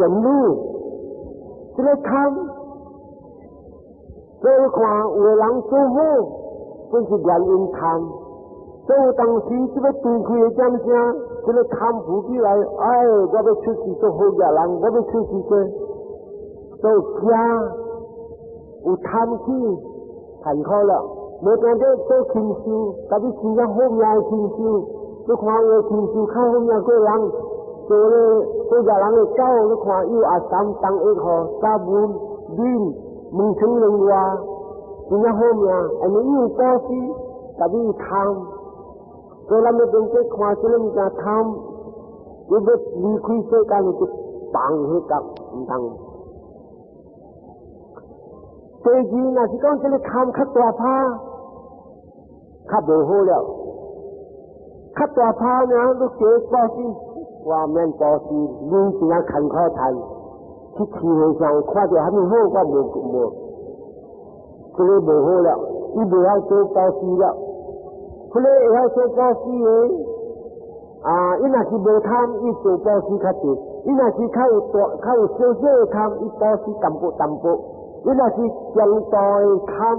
真理，这个看，所以看有人做好，本是原因看。所以当时这个对开的点声，这个看不起来，哎，我要出事做好嘅人，我要出事做，都惊有贪气，很可了。冇讲到做禽兽，但是真正好命的禽兽，你看有禽兽较好命过人，做咧做嘅人嘅狗，你看有阿三当一号，沙文林蒙成人话，真正好命，而你有保险，但是有贪。所以咱们平时看起来物件贪，你要离开世界你就放迄角唔通。第二，若是讲这个贪较大怕，较无好了。较大怕呢，你叫保险，我免保险，你真正看苦赚。去市场上看到还没好，我无，这个无好了，伊袂晓做保险了。佢咧会晓做保险嘅，伊若是无贪，伊做保险较济；伊若是较有少少嘅贪，伊保险淡薄。伊若是上大嘅贪，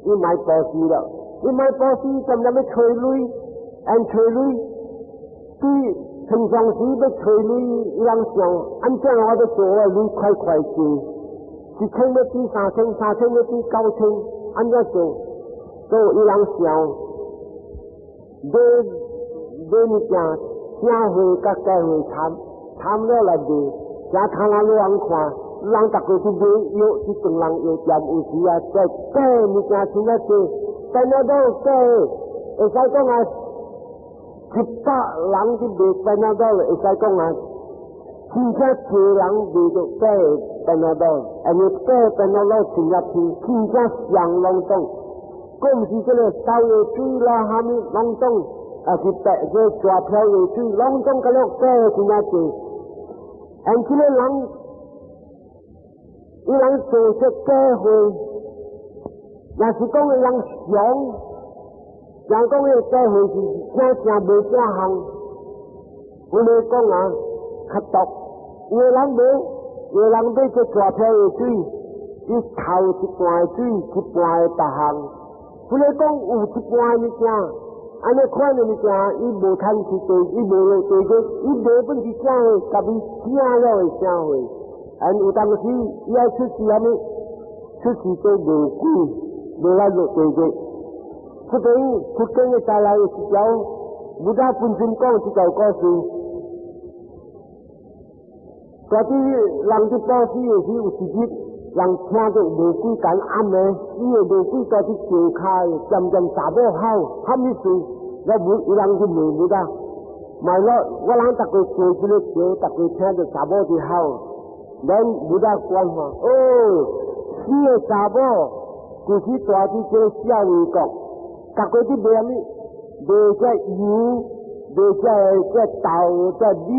伊买保险了。伊买保险，咁要吹雷，吹雷，对平常时要吹雷，伊人想，按怎我要做啊？雷快做，1000要比3000要比9000，按怎做？所以伊人想。买物件，正货甲假货掺了来卖，正摊人人看，人逐个去买药，去同人药店有时啊，在假物件穿啊多，但那都假，会使讲啊，100人去卖但那都会使讲啊，真正多人卖到假但那都，而且假但那都穿入去，真正上隆重。我唔是这个烧药水啦，下面隆重，是白个抓票药水，隆重嗰落假真正多。这个人，伊人做些假货，若是讲伊人想，人讲伊假货是正无正行，我哋讲啊，较毒。有人买这抓票药水，伊头一半水，一半大行。佢咧讲有一半物件，安尼款的物件，伊无趁去做，伊无落做个，伊卖本是正货，甲伊正了的正货。有当时伊要出事安尼，出事做无贵，无来落做个。福建的再来有一条，武大本身讲一条故事。嗰啲人啲保险的时有一日。人听到无几间暗的，伊个无几个去招开，渐查某好，喊伊事，有人去问啦，买了我人逐个做这个招，逐个听到查某就好，咱有得管嘛？死个查某就是大啲这个小微国，逐个去卖咩？卖只油，卖只豆，只米，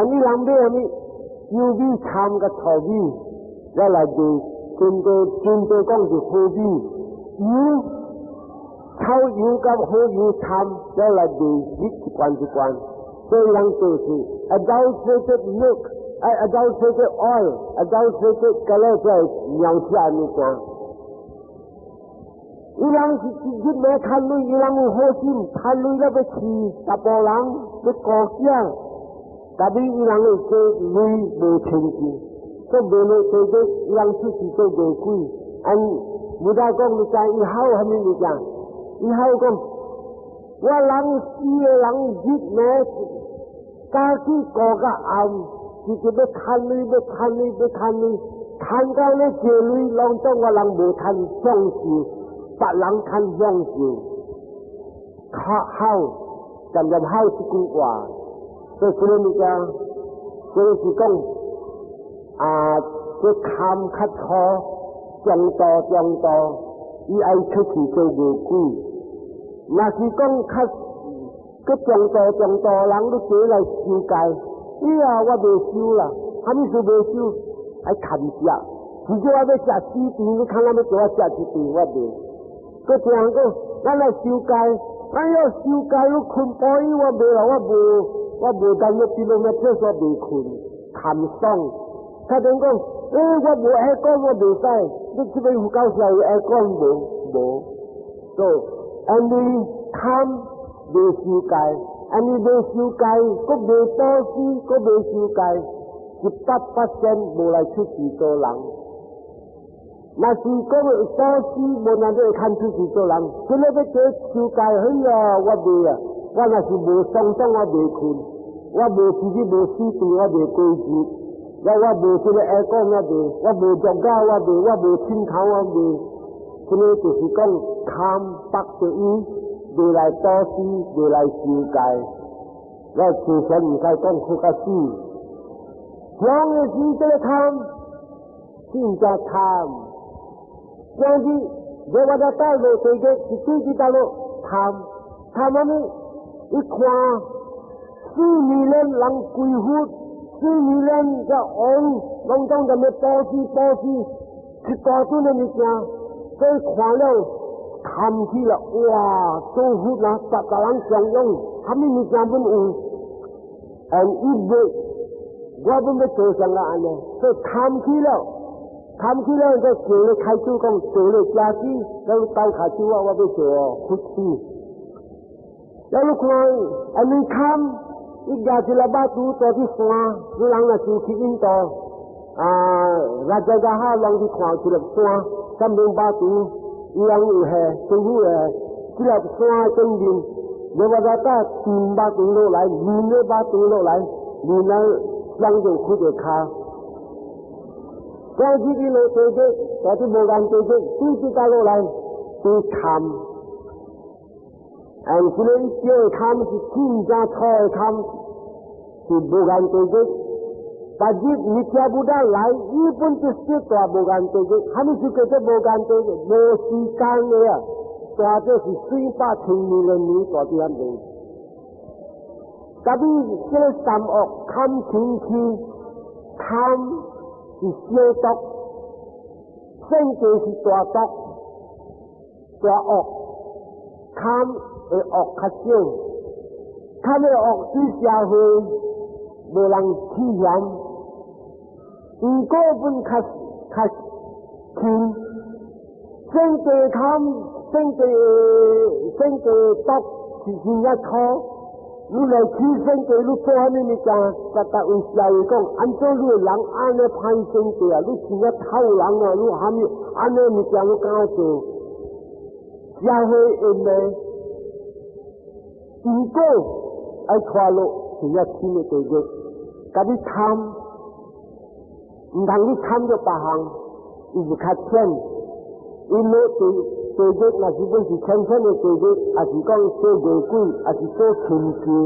你人买咩？油米掺个土米。我来做，真多讲是好米，油，炒油甲好油掺，我来做一罐，所以人做事 adulterated milk，adulterated oil，adulterated 嗰個即係尿下物件。伊人是直接買趁錢，伊人有好心，趁錢了要飼十個人，要顧囝，但係伊人會做錢無清錢。做卖了做个，伊人出事做无鬼。武大讲你知伊好虾米物件？伊好讲，我人死个人日暝，家己过个暗，直接要趁钱，趁到咧借钱，当中我人无趁享受，别人趁享受，好，渐好一句话，所以这个物件，就是讲。这贪较粗，中道，伊爱出去做无鬼。若是讲较中道，人都过来修戒，我未修啦，虾米事未修？爱趁食，至少我要食4顿，你看咱要叫我食1顿，我未。佮这样讲，咱来修戒，要修戒，我困饱伊，我未啦，我无单要比拢要厕所未困。คำซ่องถ้าเดินก็ว่าโบไอ้ก้อนว่าโบใส่นี่คือไปหัวเก้าเสียวไอ้ก้อนโบso อันนี้ทำเบสิวไก่อันนี้เบสิวไก่ก็เบโตซีก็เบสิวไก่10% โบราณชุดสีโตหลังนาซีก็โตซีโบนาด้วยคันชุดสีโตหลังคือเลยไปเจอสิวไก่เฮ้ยว่าเบียว่านาซีโบส่งต้องว่าเบคุณว่าโบที่โบซีตัวว่าเบกุยจีว่าโบที่เลยไอ้ก้อนว่าเบว่าโบจงก้าว่าเบว่าโบทิ้งเขาว่าเบคือเลยจะสิก้องคำปักตัวอีเดลัยโตซีเดลัยสิวไก่แล้วคือฉันใครต้องคุกซียังไงที่จะทำที่จะทำอย่างที่เดี๋ยววันต่อไปเราจะที่จะเราทำมันอีกขวาที่มีเล่นหลังกุยหุดที่มีเล่นจะองลงต้องจะไม่ปอซีที่ต่อตัวนี้เนี่ยก็ขวาแล้วทำที่ละว้าตัวหุดนะจับตะลังจังยงทำไม่มีการเป็นอูand if theyว่าเป็นไม่เจอสังกัดเนี่ยก็ทำที่แล้วก็เจอเลยใครตู้ก็เจอเลยยาที่แล้วตั้งขาชื่อว่าไปเจอคุกซี่แล้วลูกน้อยอันนี้ทำอีกอย่างที่เราบ้าดูตัวที่ฟังหลังจากที่อินต่อราชการห้าหลังที่ขวางที่เราฟังจำเป็นบ้าดูยังอยู่แห่ตรงนี้ที่เราฟังจนดินเดี๋ยวว่าจะตีนบ้าดูโลไหลมีเนื้อบ้าดูโลไหลมีนั้นยังอยู่คุยขาการที่เราเจอแต่ที่โบราณเจอที่ตาโลไหลที่ทำอันที่เราเจอทำที่ทิ้งจะทอยทำที่โบราณเจอปัจจุบันมิจฉาบุญได้หลายญี่ปุ่นที่สุดตัวโบราณเจอฮามิสุเกตโบราณเจอโบสีกันเนี่ยตัวเจ้าสิสิ่งป้าถึงมีเรื่องนี้ตัวที่ทำเองแต่ที่เชื่อสามออกคำถึงที่ทำที่เชื่อตกเส้นเกสิตัวตกตัวออกคำออกขัดเชี่ยวคำออกที่เสียหายโบราณที่ยันอีกก็เป็นขัดทิ้งเส้นเกคำเส้นเกตกที่ยิงยาคอรู้เลยที่เส้นเกลูกตัวนี่มีการกระตุ้นใจก็อันตัวรู้หลังอันนี้พันเส้นเกลูกที่ยาเท่าหลังรู้หามีอันนี้มีการลูกก้าวตัวยาเฮเอ็นเลยอีกก็ไอ้ควาโลที่ยาที่นี่ตัวเด็กกับที่ทำดังที่ทำจะปะหังอีกขัดเช่นอีโลตัวเด็กนะที่เป็นที่เช่นตัวเด็กอาจจะก็เชื่อเด็กกุยอาจจะเชื่อขิงกี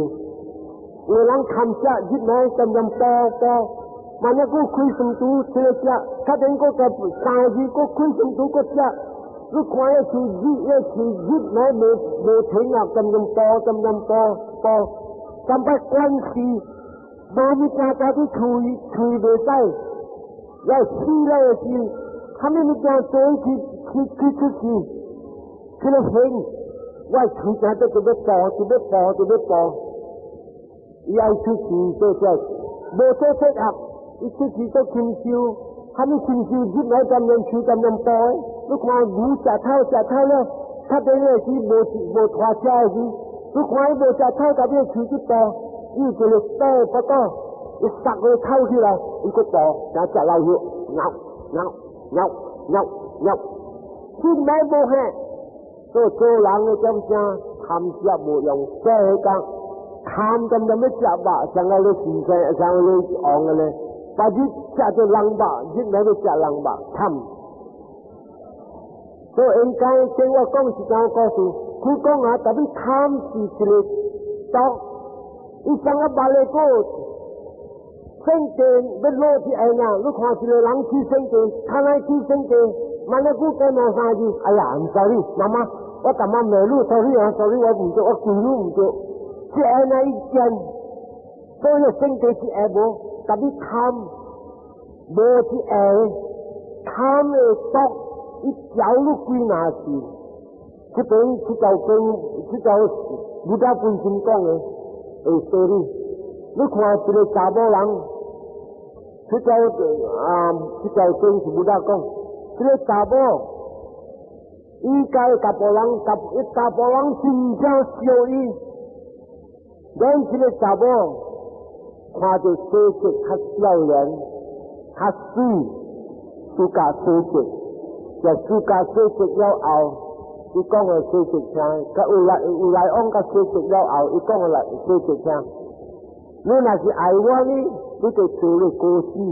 เวลาทำจะยึดไหนจำปอมันก็คุยสมตูเชื่อจะถ้าเด็กก็กับสายดีก็คุยสมตูก็จะลูกควายที่ยึดไหนเบถึงอ่ะจำปอจำไปกวนสีบาวิกาตาที่คุยโดยใต้แล้วชี้แล้วชี้ทำให้มีการโต้ที่คือเราเห็นว่าชุดนั้นจะเป็นปอยายชุดที่เจ๊โบเจ๊อับอีกชุดที่ต้องคิมชิวทำให้คิมชิวยึดไหนจำนำปอยลูกควายบูจะเท่าแล้วถ้าเป็นเรื่องที่โบทวาใจที่ลูกควายโบจะเท่ากับเรื่องชุดที่ปอนี่จะเลยเต้ปะต้ออีกสักเลยเท่าที่เราอีกก็ปอจะเราอยู่เงาที่ไหนโบแห่โจหลังเลยจำจะทำเสียโบยังแก้กันทำจำจะไม่จับบะจังเลยสีแก่จังเลยอ่องเลยปัจจุบันจะลังบะที่ไหนจะลังบะทำตัวเองการเชื่อว่ากองสิเจ้าก็สูคือกองหาแต่ที่ทำสิเฉลี่ยต่ออีสังกับบาเลโก้เส้นเกณฑ์เป็นโลที่ไอ้เนี่ยลูกความสิเลยหลังที่เส้นเกณฑ์ทางไหนที่เส้นเกณฑ์มันก็แค่มาหาดีไอ้ยาอัน sorry มาว่าแต่มาเมลู sorry ว่าผมจะว่าคุยลูกจะที่ไอ้เนี่ยอีกเจนตัวเนี่ยเส้นเกณฑ์ที่ไอ้โบแต่ที่ทำโบที่ไอ้ทำตกอีกเจ้าลูกคุยนาทีที่เป็นที่เจ้าบุดาปุญจินกองsorryลูกความสิเลยจ่าโบหลัง ที่เจ้าจึงสมุดากงที่ตาบออีกายกับพลังกับอีตาพลังสิ่งเจ้าเสียวอีเดินที่ตาบอความจะเสียใจขัดเล่าเรื่องขัดซื้อสุกาเสียใจจะสุกาเสียใจเราเอาอีกองเสียใจใช่ก็อุไรองก็เสียใจเราเอาอีกองอะไรเสียใจใช่นู่นน่ะสิไอ้วะนี่นี่ก็เสียเลยโกซี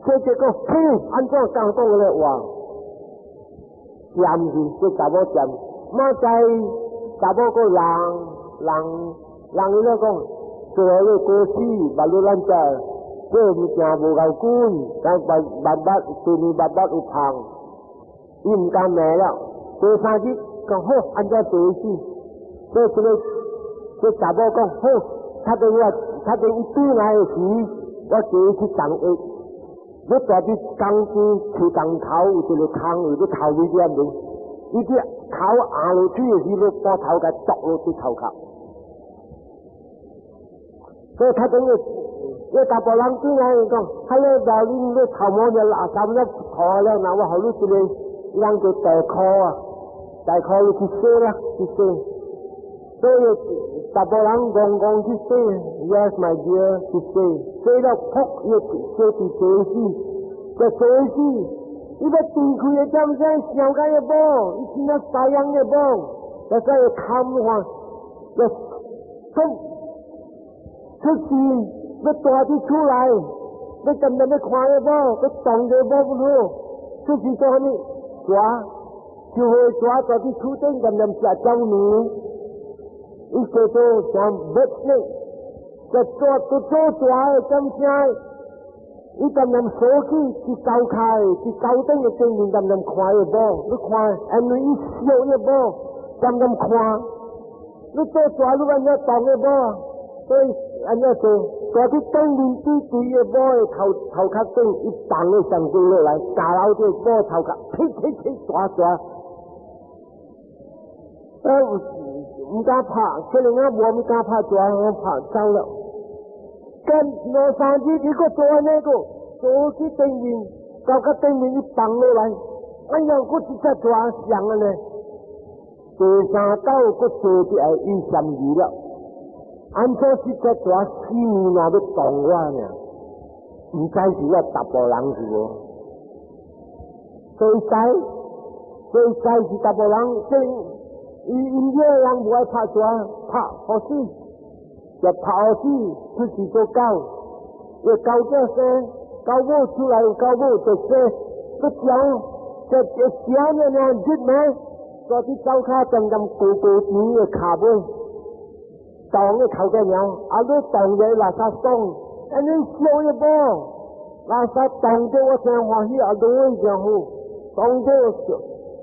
เสียใจก็ฟูอันเจ้ากลางต้องเลยว่าจำสิจะจับว่าจำมาใจจับว่าก็ลังนี่แล้วก็เสียเลยโกซีบาลูลันเจเจ้ามีจาบุกเอากุ้งแต่บัดตัวนี้บัดอุพังอิ่มการแม่แล้วตัวซาจิก็โหอันเจ้าตัวสิเจ้าเลยจะจับว่าก็โหถ้าเป็นอีตู้ไหนสิว่าเจ้าที่จังเอกรู้แต่ที่กังคือกังเขาจะเลยคังหรือเขาวิเดียนดูอีที่เขาอาลูที่ที่ลูกปอเขากับเจาะลูกที่เขาครับก็ถ้าเป็นกับพลังที่ไงก็ให้เลยดาวลิงเลือดเขาโมเนี่ยละสามแล้วคอแล้วนะว่าเขารู้สึกเลยยังจะแต่คอที่เสียที่เสียตัวกับพลังกงที่เสีย yes my dear ที่เสียเสียแล้วพกเยอะเสียที่เสียสิจะเสียสิอีแบบตีคุยจำใจเสียงกันยังบ่อีที่นั่นสายยังยังบ่แต่ก็คำว่าจะต้องทุกทีไม่ตัวที่ชูไรไม่จำเป็นไม่ควายบ่ก็ต้องเดินบ่บุรุษทุกทีตัวนี้จ้าที่หัวจ้าตัวที่ชูเต้นจำนำจะเจ้าหนูอีกตัวจำเบ็ดเนี่ยจะตัวจ้าจำใจอีจำนำโซกี้ที่เกาคายที่เกาเต้นจริงจำนำควายบ่หรือควายอันนี้อีเสียวเนี่ยบ่จำนำควายหรือตัวจ้าหรือว่าเนี่ยต้องเนี่ยบ่ตัวอันนี้ตัวที่ตั้งดินที่ตุยบ่อยเขาคัดตั้งอีต่างเลยสั่งกูเลยไรกาเราที่บ่เขาคัดทิ้งตัวมึงกล้าผ่าเชื่อง่ายบัวมึงกล้าผ่าตัวผ่าจังแล้วกันโนซานที่ก็ตัวนี้ก็ตัวที่ตั้งดินเขาคัดตั้งดินอีต่างเลยไรไอ้ยังกูที่จะตัวอย่างอะไรตัวซาเต้าก็ตัวที่ไอ้อีสัมยีแล้วอันนี้ที่จะตัวซีมีนาไปตองว่าเนี่ย唔知是要搭波人是喎，最細是搭波人，正因為人唔愛拍咗，拍何時就拍何時，出事做狗，要狗這些，狗冇出來，狗冇這些，不講，這小嘅呢，知咩？嗰啲狗卡正咁高點嘅卡杯。當嘅頭嘅鳥，阿啲當嘢垃圾桶，อันนี้เสียว嘢บ่垃圾當咗我成歡喜阿多一樣好，當咗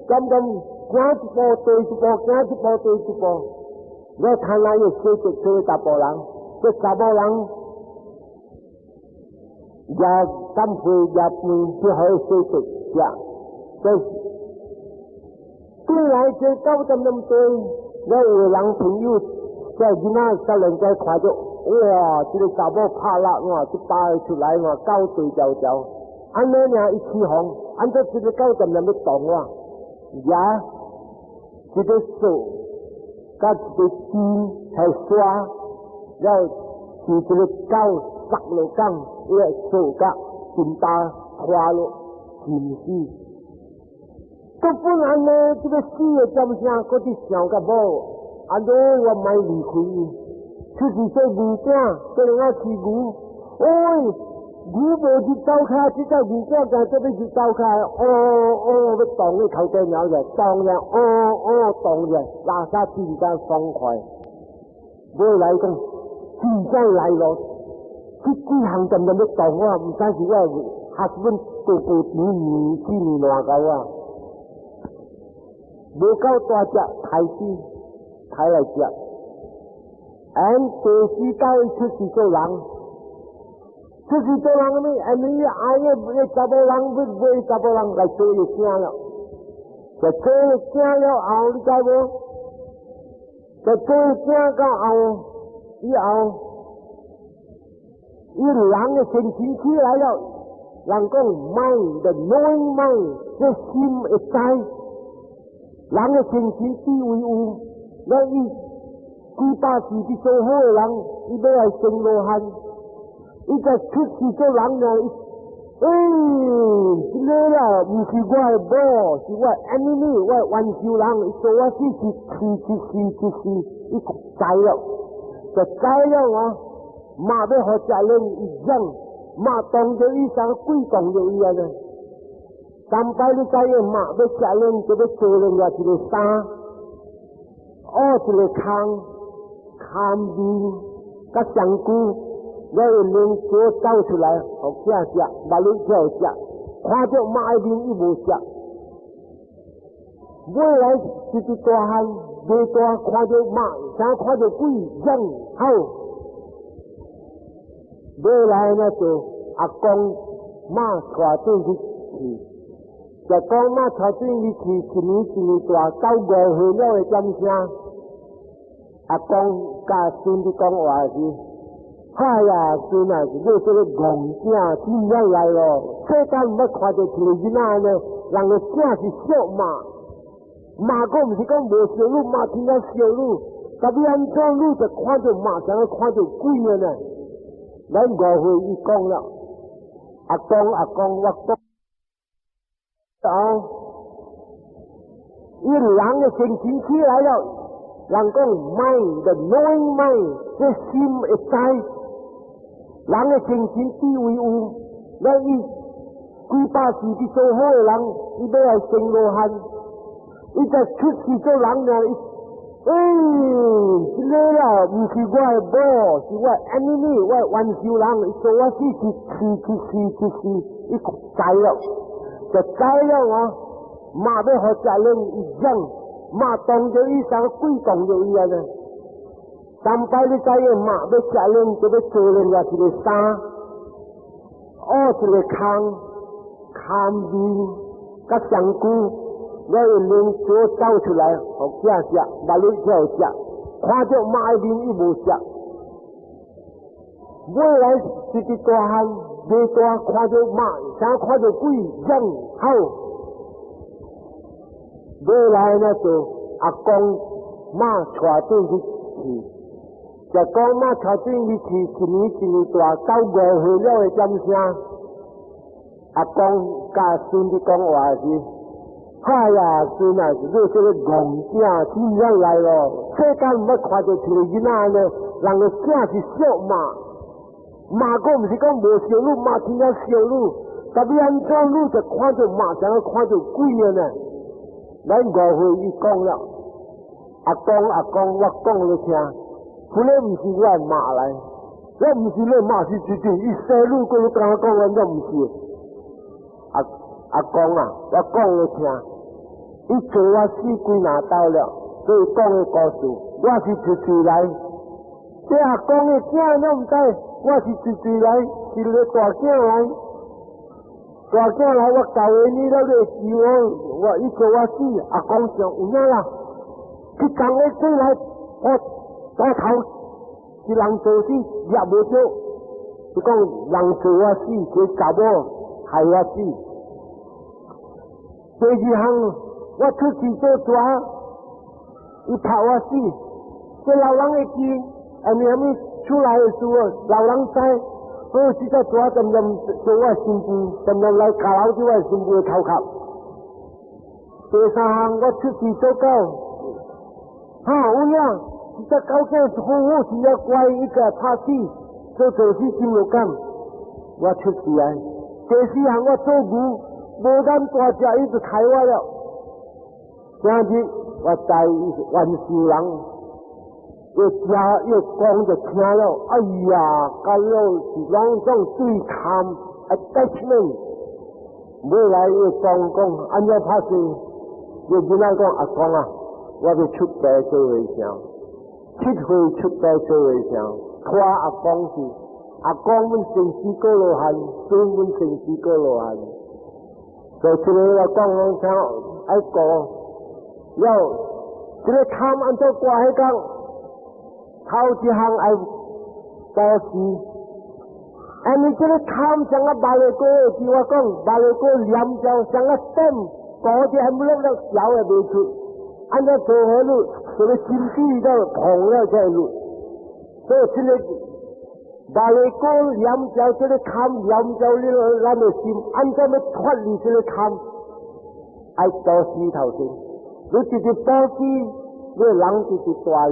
咁關一波對一波，關一波對一波，你睇下要寫直寫搭波人，即搭波人，也今次入面只可以寫直呀，即對來最高咁對，你有人朋友。在今那在人家看着，哇！这个查某拍辣哇，一扒出来哇，狗对焦焦，安尼呢一起红，安这这个狗怎么要动哇？呀，这个手，甲这个筋还刷，然后是这个狗杀了讲，这个手甲筋打花了，筋死。都不然呢，这个死的怎么样？嗰啲想个无。อันนี้ว่าไม่ดีคุยคือที่เจ้าบูชาเป็นว่าที่บูโอ้ยบูโบจิตเจ้าข้าที่เจ้าบูชาแต่จะไปจิตเจ้าข้าโอ้ไปตองให้เขาเจ้าเหนียวเลยตองเลยโอ้ตองเลยลาซาที่การฟังคอยเมื่อไรกันที่เจ้าไหลหรอที่ห่างจำนำไม่ตองว่ามันใช่ที่ว่าฮัสบันตัวนี้มีที่มีนัวกันว่าบูเข้าตัวจะไทยที่睇嚟着，按地市街出事做人咩？按你嗌嘅十個人不10個人嚟做嘢聲啦，就做嘢聲了後，你知冇？就做嘢聲到後以後，一人的心情起来了，人讲 mind the knowing mind， 这心会知，人的心情地位有，那伊几百事去做好的人，伊要来成罗汉，伊在出事做人呢，这个啦，不是我的boss，是我 enemy， 我冤仇人，伊做我事伊知了，就知了啊。马要和家人一样，马动着伊像鬼动着伊安尼。三摆你知影马要家人就要做人家一个衫，一个空，看面，甲香菇，我用两手走出来，互囝食，马里跳食，看着马的面伊无食。尾来一只大汉，未大看着马，像看着鬼一样好。尾来呢就阿公马带转去去，就讲马带转去去，一年大，到5岁了的点声，阿公甲孙子讲话是，哎呀孙啊，你这个戆囝真正来咯，世间唔要看到一个囡仔呢，人个囝是小马，马个唔是讲无小路，马听到小路，特别安怎路就看到马，像看到鬼了呢。咱5岁伊讲了，阿公，我讲，伊人的心情起来了，人讲 mind the knowing mind， 这心会知，人的心情地位有，那伊几百事去做好的人，伊要来成罗汉，伊在出事做人呢，这个啦，不是我的boss，是我 enemy， 我冤仇人，伊做我事伊知了，就知了啊。马要和家人一样，马动着伊像鬼动着伊安尼。三摆你知影马要家人就要做人家一个衫，一个空，看面，甲香菇。我用两手走出来，互囝食，马里跳食，看着马的面伊无食。尾来一只大汉，未大看着马，像看着鬼一样好。尾来呢就阿公马带转去，就讲马带转去一年大，到5岁了的点声，阿公甲孙子讲话是。哎呀，孙啊，你这个戆囝真正来咯！世间唔要看到一个囡仔呢，人个囝是小马，马个唔是讲无小路，马听到小路，特别安怎路就看到马，像看到鬼了呢。咱5岁伊讲了，阿公，我讲你听，迄个唔是我的马来，我唔是你马是一定，伊西路过你跟我讲，我都唔是。阿公啊，我讲你听。伊做我死几拿刀了，所以讲的故事，我是一岁来。这阿公的囝拢唔知，我是一岁来，是个大囝来。大囝来，我教的你了个事我伊做我死，阿公上有影啦。去工的过来，我大头是人做死，也无少。就讲人做我死，这查某害我死。第二项。我出去做抓，伊拍我死，这老人会记，还没出来的时候，老人知，所以这个抓怎做我身部，怎来卡牢住我身部的头壳。第三项我出去做狗，有影，这狗仔好是要乖一个拍死，做事心有感，我出去来。第四项我做牛，无敢大只，伊就开我了。这样子，我在冤仇人，越吃越讲就听了，哎呀，搞了是两种对抗 attachment， 未来越讲，按照拍摄，越囡仔讲阿公啊，我要出家做和尚，7岁出家做和尚，看阿公是，阿公阮成死过罗汉，孙阮成死过罗汉，所以这个我讲讲听，爱讲。要这个他们按照挂迄讲，头一项爱保持 anh ấy chỉ tham sang cái bà lê cô chỉว่าcon bà lê cô liam chào sang cái tem có thì em lúc đó giàu là bị chụp anh ấy thôi hết luôn rồi chim chi đó thòng ra chơi luôn rồi chỉ là bà lê cô liam chào chỉ là tham liam chào đi làm được chim anh ấy mới thoát đi chỉ là tham ai to xí thầu xin rồi chỉ to xí rồi lăng chỉ toa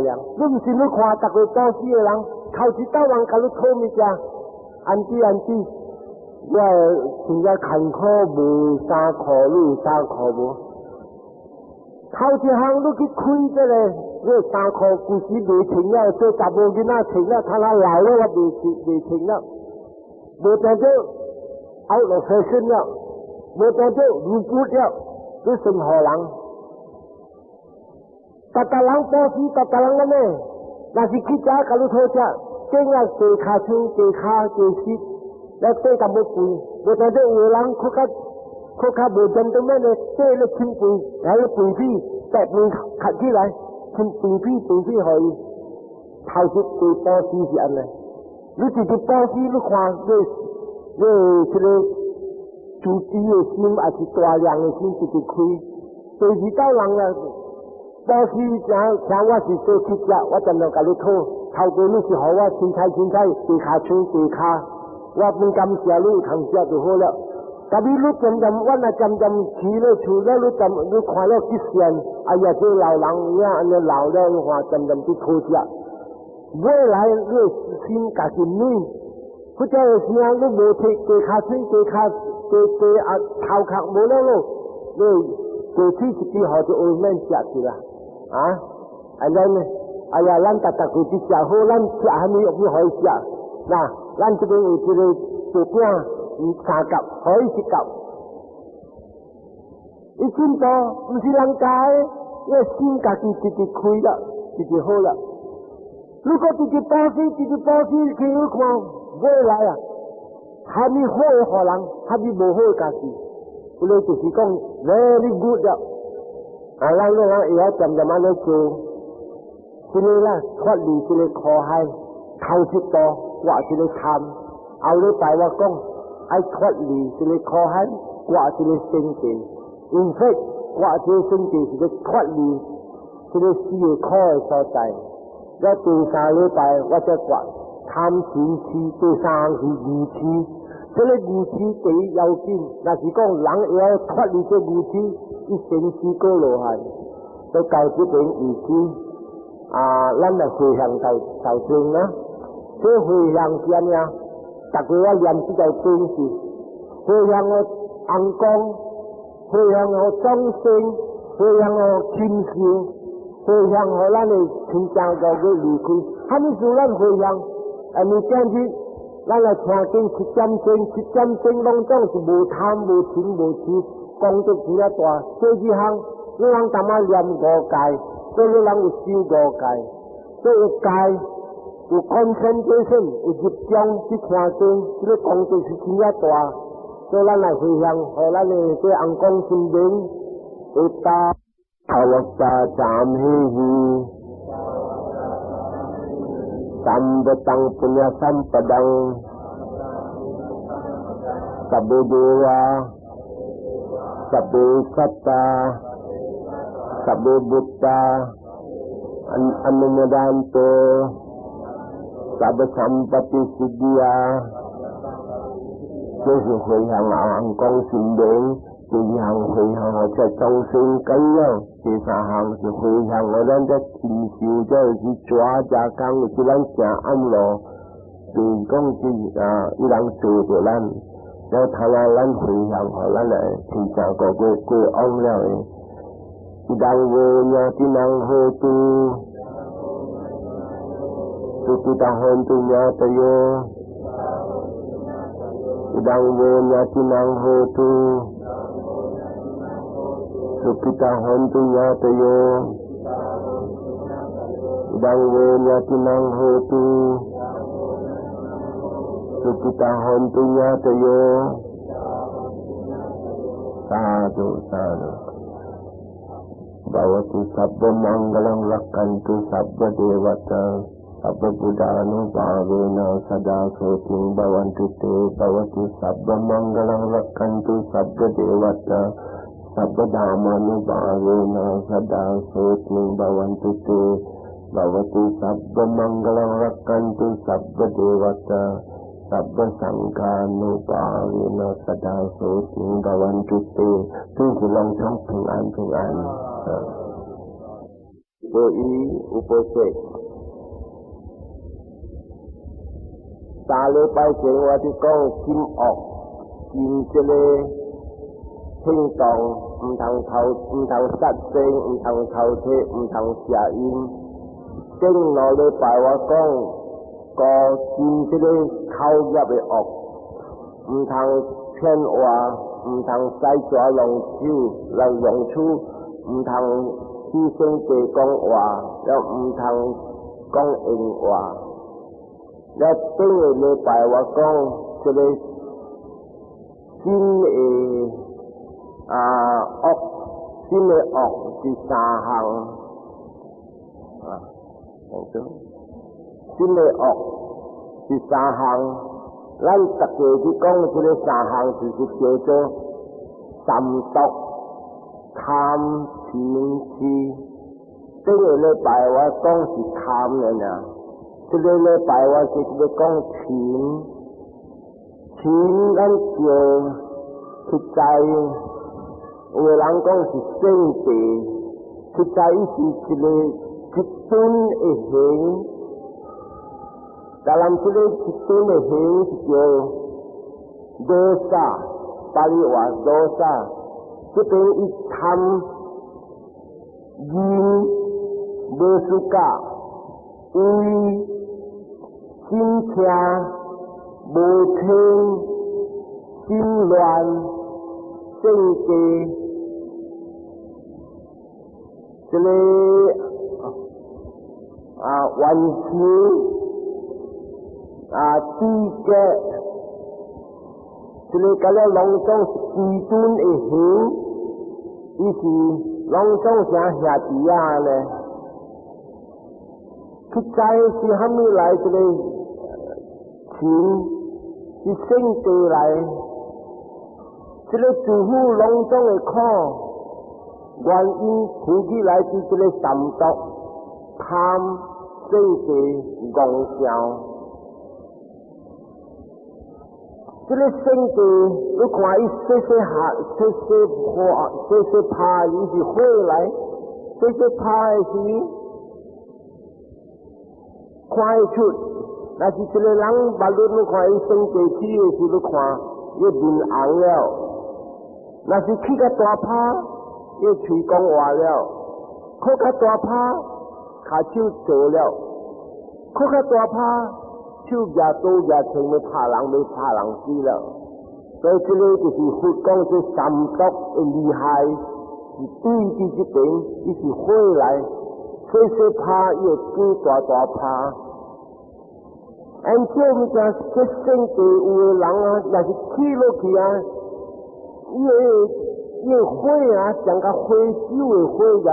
liang rồi mình xin nó khoa tắc rồi to xí lăngเขาที่ต้าวังคารุโทมิจ้าอันที่ว่าถึงจะขันข้อบูซาขอลูซาขอบูเขาที่หางลูกคิดคุยจะเลยเรื่องซาขอกูชีบีถึงแล้วเจอกับโบกิน่าถึงแล้วทาราหลายแล้วว่าบีถึงแล้วโบแต่เจ้าเอาหลักเฟชั่นแล้วโบแต่เจ้ารูพูดแล้วรู้สึกห่อหลังตะลังปอซีตะลังแล้วแม่nasi kita kalau saja tengah kekhacu keksit dan tengah bukti betul betul ulang kuka bojan tu mana tengah cimpi lalu cimpi tak pun kaki lah cimpi hoi tahu tu pasti si ane lu tu pasti lu kuat lu cile cuci sim aci tua yang sim tu kui tu kita orang lahพอที่จะว่าสิเจอคิดละว่าจำนวนการลุโทเท่าตัวนี้สิหอว่าชินไทยตีขาชูตีขาว่าเป็นกรรมเสียลูกทางเสียตัวโหแล้วกะบีรู้จำว่าน่ะจำชี้เลยชูแล้วรู้ควายแล้วคิดเสียนอายาเจ้าเหล่าหลังเนี่ยอันนี้เหล่าแล้วหัวจำที่โทเสียเมื่อไรเรื่องชินกะกินนี่พระเจ้าเสียงลูกโมเทตีขาชูตีขาเท้าขาโมแล้วลูกเลยตัวที่สิที่หอจะโอนแม่นจัดสิละอะไรเนี่ยอะไรลั่นตะตะกุจิจ่าโหลั่นจ่ามีออกมีหอยจ่านะลั่นจะเป็นอุจจาระตัวเนี้ยสากับหอยสิกับอีกสิ่งต่อมันสิร่างกายเนี่ยสิ่งกากิจิคุยละจิโหละลูกก็จิปอซีคือลูกมองเวลาหามีหัวหัวหลังหามีโมโหกากิเลยตัวสิกง very good ละอะไรเนี่ยนะเอ๋จำมาเลยจูทีนี้ล่ะทอดดีทีนี้คอให้เท่าที่ต่อว่าทีนี้ทำเอาเลยไปว่าก้องไอ้ทอดดีทีนี้คอให้ว่าทีนี้เซ็งตีอินเฟกว่าทีนี้เซ็งตีทีนี้ทอดดีทีนี้เสียข้อสอใจแล้วตีสาเลยไปว่าจะกว่าทำสิ่งที่ตีสร้างคือดีที่这个武器最要紧，那是讲人要脱离这武器，一生死过落下，都搞这种武器咱来回向到天啦。这回向是安呀，大家要念这条经是回向我安公，回向我众生，回向我亲属，回向我咱的亲家高个离开，他们说咱回向，你讲起。咱来听经七针拢总是无贪无嗔无痴，功德真啊大。这几项你人他妈念五戒，所以人有修五戒，所以有戒有concentration，有集中去听经，这个功德是真啊大。所以咱来回向，和咱的这安公心灵，有大ภาวตาจามหิสัมปตังปุญญสัมปดังสัพเพเทวาสัพเพสัตตาสัพเพบุตตาอนุโมดันโตสัพพสัมปติสิทธิยา这是回向安公心灵第一项回向我在众生根了第三项是回向我咱在亲修这是抓家刚是咱行暗路对讲是伊人做着咱แล้วทว่า咱回向和咱来亲家个安了的ดังเวญาตินังโหตุสุขิตาโหตุญาตโยดังเวญาตินังโหตุสุขิตาโหตุญาตโยดังเวญาตินังโหตุสุขิตาโหตุญาตโยสาธุสาธุBhavatu sabba mangalam lakkantu sabba devata สัพพพุทธานุภาเวนะสดาโสติภวันตุเตภวตุสัพพมังคลังรักขันตุสัพพเทวตาสัพพธรรมานุภาเวนะสดาโสติภวันตุเตภวตุสัพพมังคลังรักขันตุสัพพเทวตาสัพพสังฆานุภาเวนะสดาโสติภวันตุเตซึ่งจะลองทั้งทุกอันโดยอุปเสกตาเลยไปเสียงว่าที่ก้องกินออกกินเจเลเพ่งตองทางเท้าทางสัตว์เซ็งทางเท้าเททางเสียอินเจ้งนอเลยไปว่าก้องก็กินเจเลเข้าอย่าไปออกทางเช่นว่าทางไส้จอลงชิวลงหยงชูทางที่เส้นเตก้องว่าแล้วทางก้องเองว่าแล้วตึ้งเลยไปว่าก้องจะได้กินออกกินเลยออกที่สาหังกินเลยออกที่สาหังลั่นตะเกียที่ก้องจะได้สาหังที่จะเกี่ยวกับสัมตกคามชิงชีตึ้งเลยไปว่าก้องสิคามเนี่ยจะได้เลยไปว่าจะได้ก้องชิงนั่นเกี่ยวจิตใจเวลาก้องสิเส้นตีจิตใจสิจะเลยจิตตุนเหงแต่ลำจะได้จิตตุนเหงเกี่ยวโดซาปาริวาโดซาจะเป็นอิทธัมยิงเบสุกะอุยจินเทียโบเทงจินลวนเส้นเกจะเลยวันชีตีแกจะเลยก็แล้วลองต้องตีตุนเหงอีสีลองต้องเสียหายตียาเลยคิดใจสิทำอะไรจะเลยถึงที่เส้นเตยไรจะเลยจูหูลงต้องไอ้ข้อวันอินผูกที่ไรที่จะเลยสัมตกทำเส้นเตยกองเสียวจะเลยเส้นเตยลูกควายเสียหาเสียพอเสียพาอีสิห้วยไรเสียพาสิควายชุดนาทีเฉลยหลังบาลูนควายเส้นเตยที่สิลูกควายยืดดินอ่างแล้วนาทีขี้กระตัวผ้ายืดฉีกองว่าแล้วโคกระตัวผ้าขาชิวโจแล้วโคกระตัวผ้าชิวยาโตยาเชิงไม่ผ่าหลังซีแล้วโดยเฉลยก็คือขุดกองจะซ้ำตกลีหายที่ที่จะเป็นที่สิห้วยไหลเสื้อผ้ายืดกู้ตัวผ้าอันเชื่อมันจะเส้นเตยหลังนาทีขี้โลกี้越会讲个会就会会的，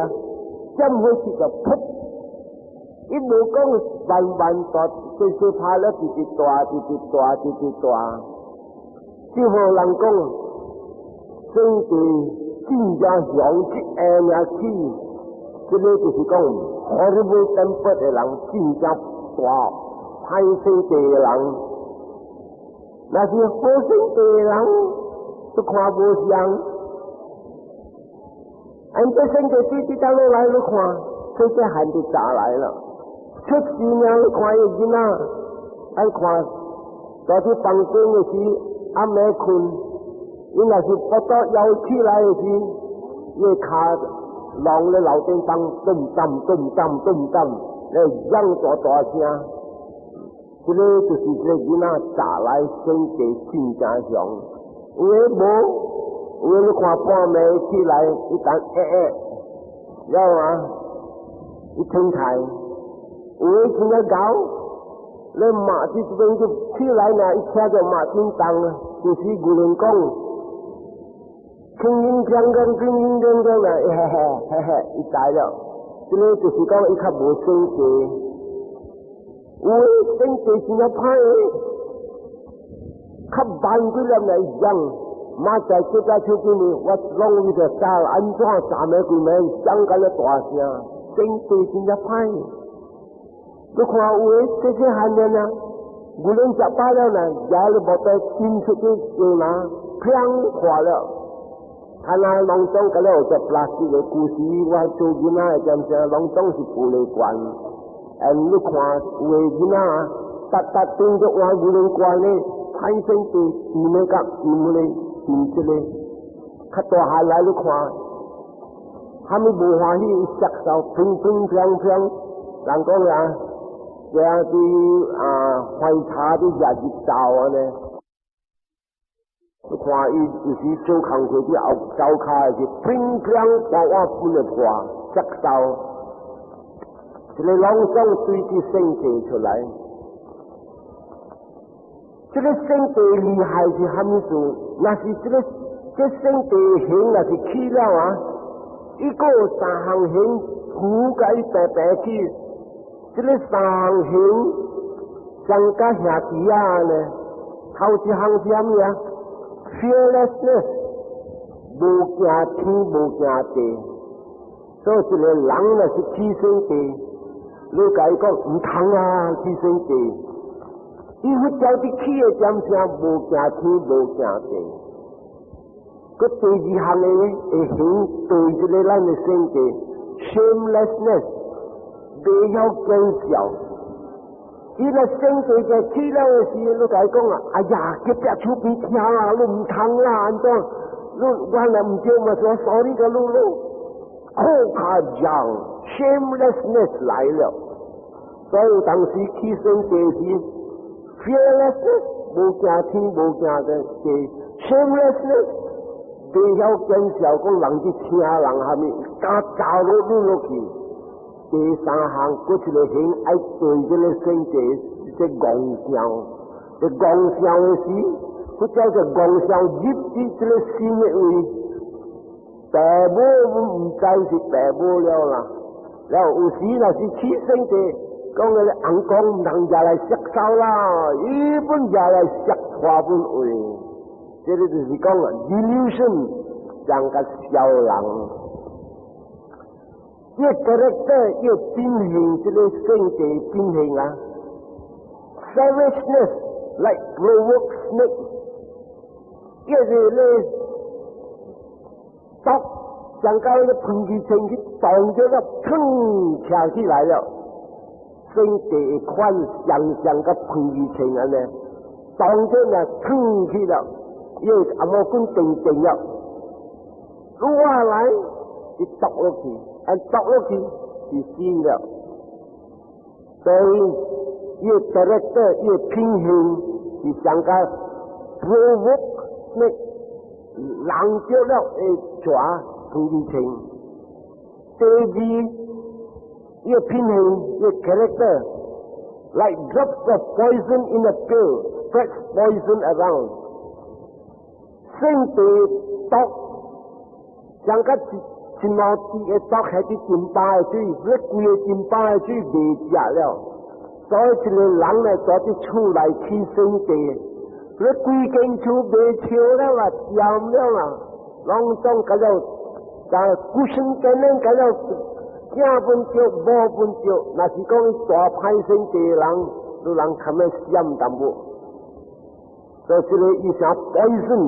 真会是个噗，一路讲慢多，就是怕了直直大，之后人讲，真的更加想起呀去，这个就是讲horrible temper 的人更加大，歹性的人，那是好性的人。都看不像，俺这身体弟到路来了看，这些喊就咋来了？出事呢，看又见啦，俺看，到底房间的是阿妹困，应该是不到要起来的是，一卡浪的老地方咚咚，那响大声，这个就是这囡仔咋来身体真正强。有的无，有的看半暝起来，一旦了一天台，有的听得高，你马这边就起来呢，一听就马叮当啊，就是古人讲，轻音香跟轻音香跟啊，嘿，一大了，这个就是讲伊较无生气，生地是一派，吸辦佢兩嚟人，馬在這家出邊呢，我弄佢就炸安裝炸咩佢名，香港嘅大聲，生地是一派。你看這些漢人啊，無論食飽了呢，也都冇得進出去要拿，砰垮了。看那籠中嗰啲就 plastic 嘅故事，我做囡仔就唔知籠中是玻璃罐。你看有嘅囡仔，特定咗話玻璃罐咧，產生地地咩甲掂咧，掂出咧，較大下來你看，他們無歡喜食受，乒乒乓乓，人講啊，這啲廢茶啲日熱灶啊咧。你看伊有時做工課啲後灶卡是乒乓嘩嘩搬嚟破，接受，一個朗誦對啲聖地出來。這個聖地厲害是什麼事？那是這聖地形那是起了啊，一個三行形，古個一白白去，這個三行形像個下底啊呢，頭一行是什麼啊？Fearlessness， 無驚天無驚地，所以一個人呢是起聖地，你甲伊講唔通啊，起聖地，伊會照啲起嘅點聲，無驚天無驚地。個第二行嘅會顯對一個人嘅聖地 ，shamelessness， 未有驚笑。伊個聖地嘅起了嘅時，你甲伊講啊，哎呀，佢隻手邊聽啊，你唔通啦，安怎？你我嚟唔叫咪說 sorry 嘅路，好誇張 ，shamelessness 來了。所以當時起聖地時 ，fearlessness 無驚天無驚地 ，shamelessness 未有驚笑，講人啲聽人下面加走落去。第三行嗰一個形愛對這個聖地即講笑，即講笑嘅時，佢叫做講笑入啲這個心嘅位，白母唔知是白母了啦。然後有時那是起聖地，講嘅人講唔通也來食sau啦，一本也來食花本位，這個就是講啊 delusion， 像個小人。ये character ये तीन हिंग चले सेंटे तीन हिंगा savageness like provoke snake ये ले तक जंगल के फंगी चंगी तोड़ जो ना फंग क्या की लाया सेंटे क्वान जंग का फंगी चंगा ने तोड़ जो ना फंग की ला ये अमोकुन टिंग या रुआ लाई ये तक लोगी and ตกลงที่ซีนแล้ว所以ये character ये 拼hìnhที่想個 provoke 那人叫了會抓同情第二ये 拼hình ये character like drops of poison in a pill spreads poison around 聖地ตก想個前毛地嘅作係啲金巴嘅水，你貴嘅金巴嘅水未食了，所以一個人咧做啲厝來起聖地，你貴間厝未燒了啦，掂了啦，攏總嗰度，但係古聖經咧嗰度正本少，無本少，那是講大派聖地嘅人，你人咁樣閃淡薄，所以這個意思poison。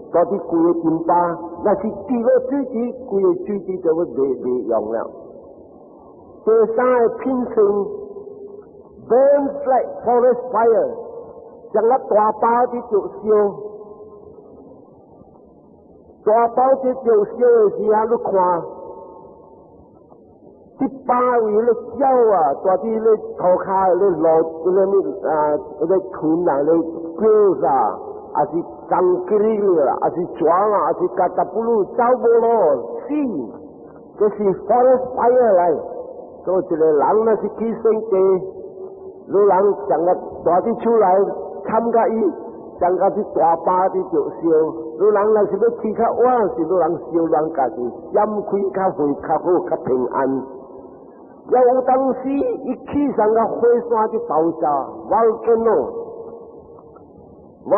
嗰啲貴嘅金巴，那是跌落水底，貴嘅水底就會未用了。第三係偏性 ，burns like forest fire， 像個大包啲就燒，大包啲就燒嘅時候，你看，啲巴為你燒啊，大啲你頭殼你落你吞啊，你腳啊。還是concrete啦，還是磚啦，還是嘎達布魯走無咯，是，這是 forest fire 嚟，所以一個人呢是起聖地，你人將個大啲出來參加伊，將個啲大巴啲就燒，你人呢是要起較晚，是你人燒人家己，閃開較會較好較平安。有当时一起上个火山的爆炸 volcano 无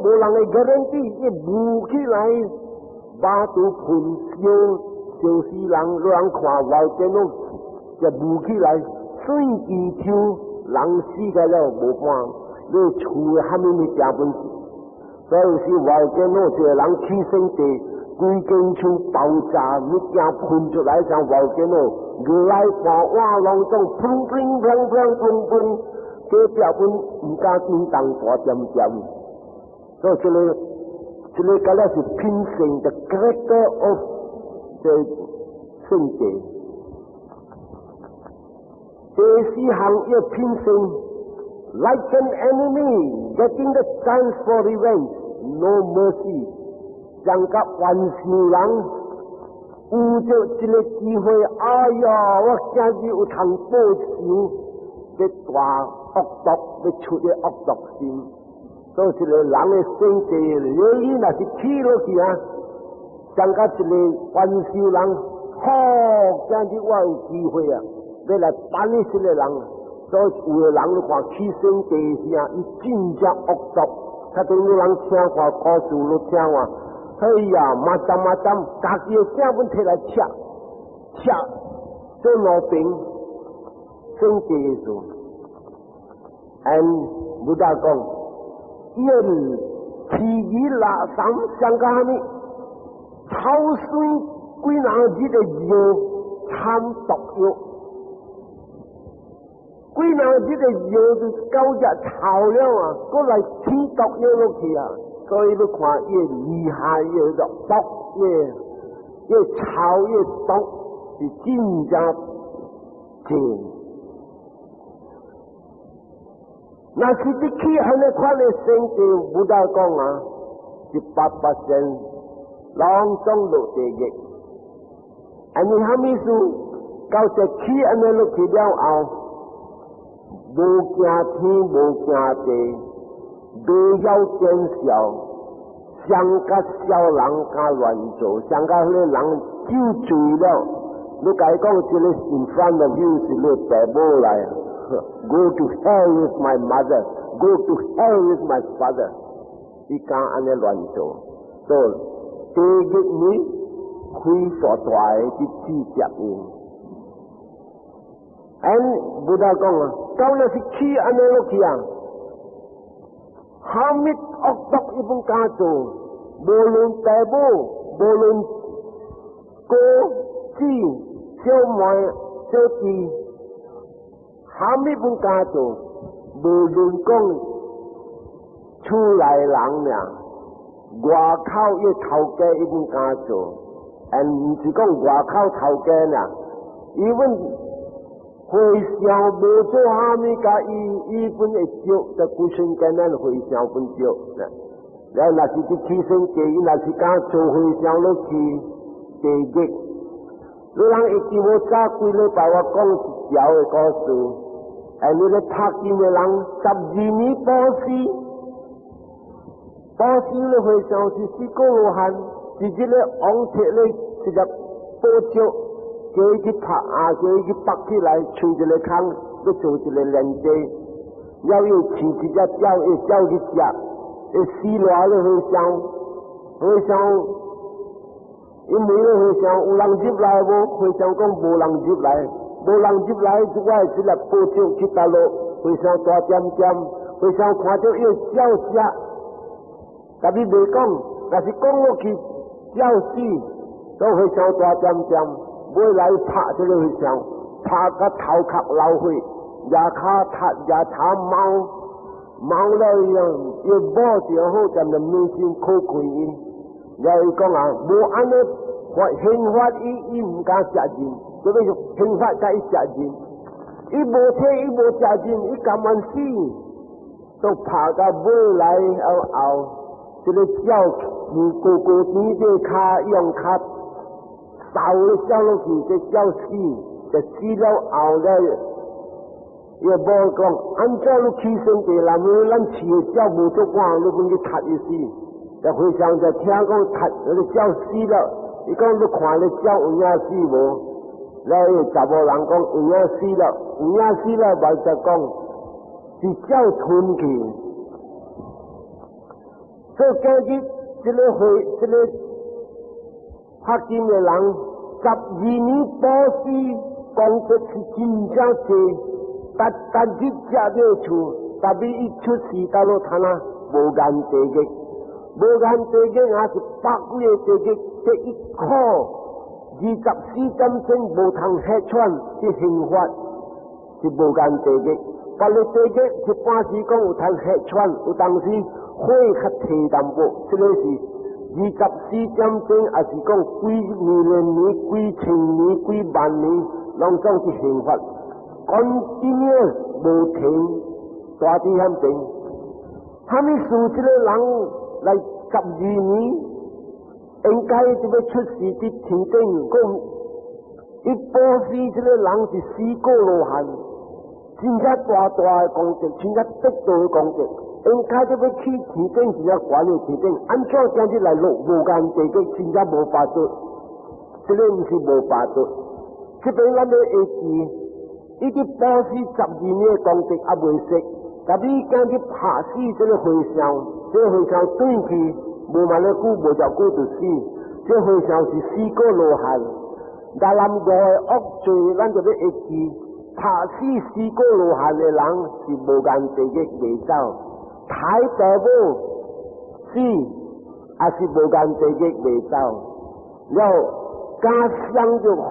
人会 guarantee 一舞起来把都喷烧死人看 volcano 一舞起来水地球人死个了无半你厝的虾米物件本事所以是 volcano 一个人起身地规间厝爆炸物件喷出来像 volcano 来半碗拢总砰砰砰砰砰砰这标本唔敢叮当大点点所以这个个了是品性 the character of the 圣洁这四项要品性 like an enemy getting the chance for revenge no mercy 像个玩笑人有着这个机会哎呀我今日有通报仇这大恶毒要出的恶毒心所以这个人的性格你若是起落去啊像个一个玩笑人今日我有机会啊要来办你这个人所以有的人看起性格时啊伊真正恶毒较多有人听看故事都听话哎呀马站家己的正本摕来吃做毛病性格的事 and 不大讲伊个气味垃圾像个虾米臭水几若日的药掺毒药几若日的药就狗只臭了啊过来添毒药落去啊所以你看越厉害越毒越臭越毒是真正正那是你起安尼款的性格不大讲啊100%拢总落地狱安尼虾米事到这起安尼落去了后无惊天无惊地不要见笑像个小人家乱做像个那个人酒醉了你甲伊讲这个 in front of you 是你爸母来Go to hell with my mother. Go to hell with my father. 伊敢安尼乱做，所以地狱里开所大的去指责伊。安不大讲啊，到了是起安尼落去啊，哈密恶毒伊本敢做，无论爸母，无论哥姊、小妹、小弟。虾米本家做，无论讲厝内人俩，外口伊头家伊本家做，唔是讲外口头家俩，伊本回想无做虾米甲伊本会少，就古瞬间咱回想本少。然后若是去起身家，伊若是敢做回想落去地狱。你人会记我早几礼拜我讲一条的故事，你咧读经的人12年保死咧回想是4个罗汉，是这个王摕咧一个宝石，叫伊去拍叫伊去拔起来，吹一个空，要做一个链子，要伊饲一只鸟，伊鸟去食，伊死落咧回想。因为咧回想有人入来无？回想讲无人入来，无人入来，我这粒宝石去倒落，回想大点点，回想看到伊笑死，但你未讲，但是讲落去笑死，都回想大点点，买来拍这个回想，拍个头壳流血，牙刷毛了一样，伊摸就好，在那面前可开伊。然后伊讲啊，无安尼刑法伊唔敢食人，所以就刑法甲伊食人，伊无食人，伊甘愿死，都拍到尾来后，这个鸟高甜这骹用骹扫咧扫落去，这鸟死，就死了后咧，伊无讲按照你起身地啦，因为咱饲的鸟无足赶，你本去踢伊死。就回想就听讲踢那个鸟死了，伊讲你看那鸟有影死无？ แล้วจับหลังกงอย่างสีแล้วอย่างสีแล้วบางจะกงที่เจ้าทุนกี่所以根据这个拍金的人12年保持工作是真正多，但是这个厝特别一出事到了他那无间地狱，无间地狱也是百几个地狱，这一考24点钟无通黑穿是刑法，是无间地狱。法律地狱一般是讲有通黑穿，有当时火较提淡薄，这个是24点钟，也是讲几年、几千年、几万年，拢总是刑法。continue 无停，大地险定。他们数这个人来12年，应该就要出事的天顶，讲一保持这个人是死过罗汉，真正大的功德，真正得道的功德。应该就要去天顶，真正管理天顶，按怎今日来落无间地狱，真正无法度，这个不是无法度。这边咱们会记，伊啲保持12年的功德也未识，但你今日拍死这个和尚，这个和尚对去无慢了久，无照久就死，这个和尚是死过罗汉，但咱个恶罪，咱就要会记，拍死过罗汉的人是无间地狱未走。太大母死，也是无间地狱未走；了家乡就哭，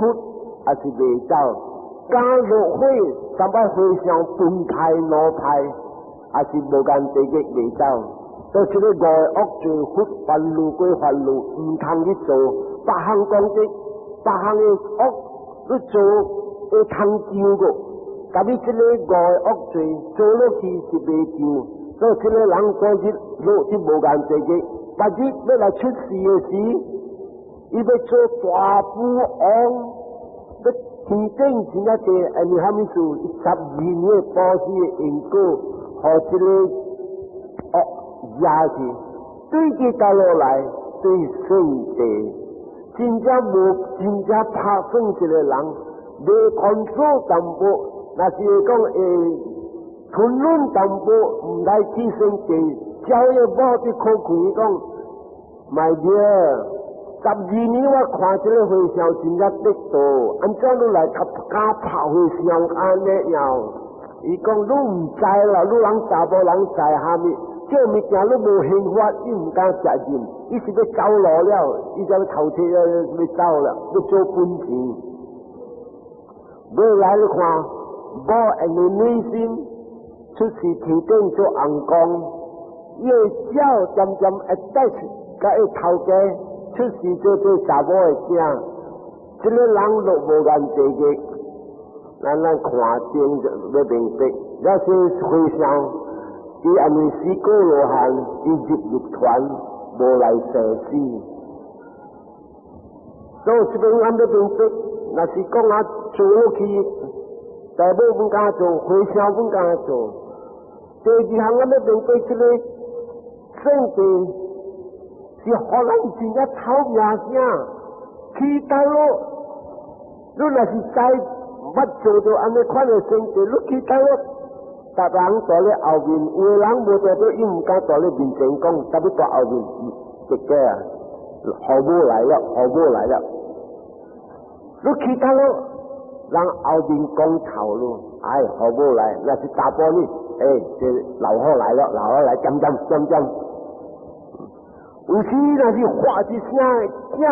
也是未走；家落火，三摆火上分开挪派，也是无间地狱未走。所以这个恶罪佛烦恼归烦恼，唔通去做。八项功德，八项的恶去做，会通救个。但你这个恶罪做落去是未救。所以这个人过日落去无间地狱，但是要来出事的时，伊要做大富翁，要天顶真正多，你还没做12年保持的因果，和这个压去，对佢倒落来对圣地，真正拍算这个人，未控制淡薄，那是讲吞论淡薄，唔来起身地，教育某啲可开讲，my dear，12年我看这个和尚真正得道，按怎你来甲拍和尚安尼样？伊讲你唔知啦，你人查甫人知虾米？这物件你无刑法，你唔敢食任，伊是要走路了，伊就要头车要走了，要做本钱。未来你看，某人的内心。出事天顶做红光，伊的脚渐渐会带出，甲伊头家出事做查某的囝，这个人落无间地狱，咱看定就要明白，那些和尚，伊安尼死过罗汉，伊入狱团无来生死，所以这边咱要明白，若是讲做落去，大母不敢做，和尚不敢做。第二项，我们面对这个圣地是荷兰真正臭名声，其他咯，你若是在捌做到安尼款的圣地，你其他咯，逐人在咧后面，有的人无代表伊唔敢在咧面前讲，特别在后面直个啊，好母来了，好母来了，你其他咯，人后面讲头咯，哎，好母来，那是大波呢。这老好来了，老好来，점점。有时若是话一声惊，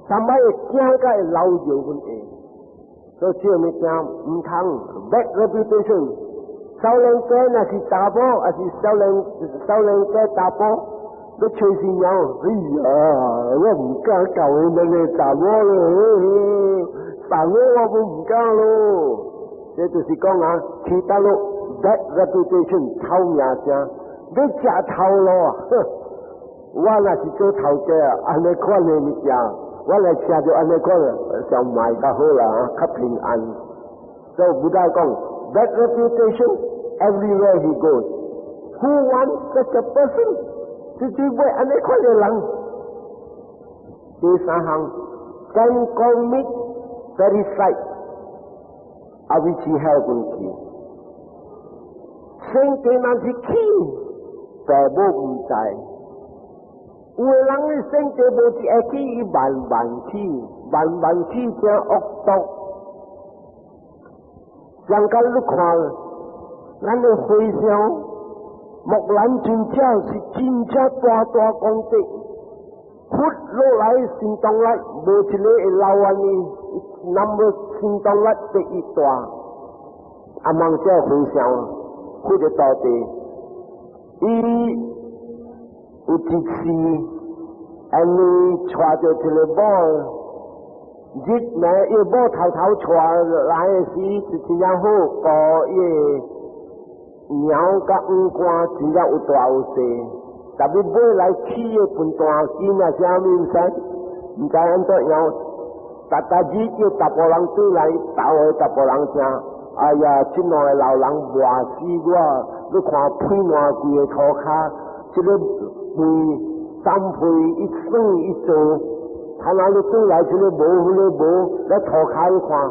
三摆会惊甲会流尿阮下，所以这物件唔通 bad reputation。少年家若是查甫，还是少年家查甫，你吹新鸟，哎呀，我唔敢教伊们个查某咯，查某我唔敢咯。这就是讲其他咯。Bad reputation 臭名声，你食头路啊！我若是做头家啊，安尼款的物件，我来吃就安尼款的，上卖较好啦，较平安。所以不但讲 bad reputation everywhere he goes. Who wants such a person? 就是为安尼款的人。第三项，can commit very sight อวิชีเฮลกุนคีเส้นเกนันสิคีแต่โบกุใจเวลังนี่เส้นเกโบจีเอคีบันคีจะออกตกยังกันลูกควายนั่นเลยคุยเสียวหมกหลันจินเจ้าสิจินเจ้าตัวกงติพุทธโลไหลสิงตองรัดโบจิเลลาวันนี้นำมือสิงตองรัดไปอีกตัวอามังเจ้าคุยเสียวคุยจะต่อตีอีอุทิศีอันนี้ชวาจะจิเลบอลจิตแม่เอบอเท้าชวาหลายสีจิยาโฮก่อเอเหนียวกับอุ้งกว่าจิยาอุตวาอุเสแต่บิบุยไหลขี้ปุ่นตัวกินอาชามินเซนมีการอันตัวเหนียวแต่ตาจีเกี่ยวกับพลังตู้ไหลต่อกับพลังจ้าอายาชิ้นน้อยเราหลังบัวซีว่าด้วยความพื้นว่าเกี่ยวทอค้าจะได้ปุยซ้ำปุยอีกซึ่งอีกโจท่านเอาลูกตู้ไหลจะได้โบและทอค้าด้วยความ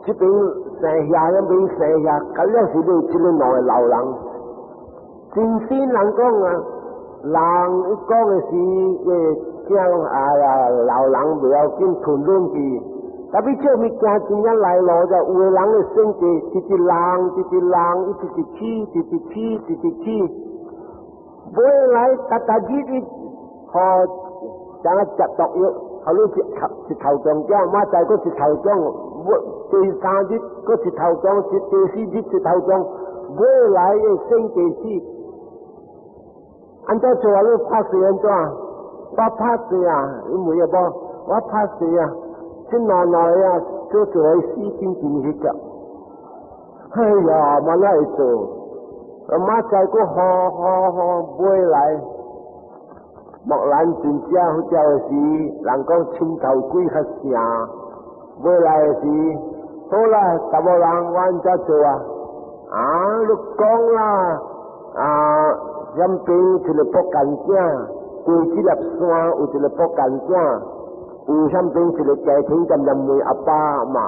จะเป็นเสียยังเป็นเสียกันแล้วสิได้จะได้น้อยเราหลังจริงสิหลังก็อ่ะหลังอีกก็เลยสิเจ้าเราหลังเดี๋ยวกินทุนเรื่องกี่แต่พี่เชื่อมีการจริงยังไหลหล่อจะอวยหลังเลยเส้นกี่ติดลางอีติขี้บ่อยไหลตาจีดพอจะตกเยอะเขารู้สิเท่าจงแก้วมาใจก็สิเท่าจงตีสามจิตก็สิเท่าจงตีสี่จิตสิเท่าจงบ่อยไหลเส้นกี่สิอันเจ้าชัวร์ลูกพักเสียนจ้าว่าพักเสียอีหมูยบอกว่าพักเสียฉันนอนอ่ะ就做西京进去个，哎呀，มาไล่โจมาใจก็ฮอบ่อยไหลบอกหลานจินเจ้าเจ้าสิหลังก็ชิมเก่ากุ้ยขัดเสียบ่อยไหลสิโทละตะบหลังวันจะโจลูกกองล่ะยำเป็นที่เราป้องกันเจ้ากุยที่หลับสวาอุที่เราป้องกันเจ้าอูช่างเป็นสิริแก่ทิ้งจำนำมืออัปป้ามา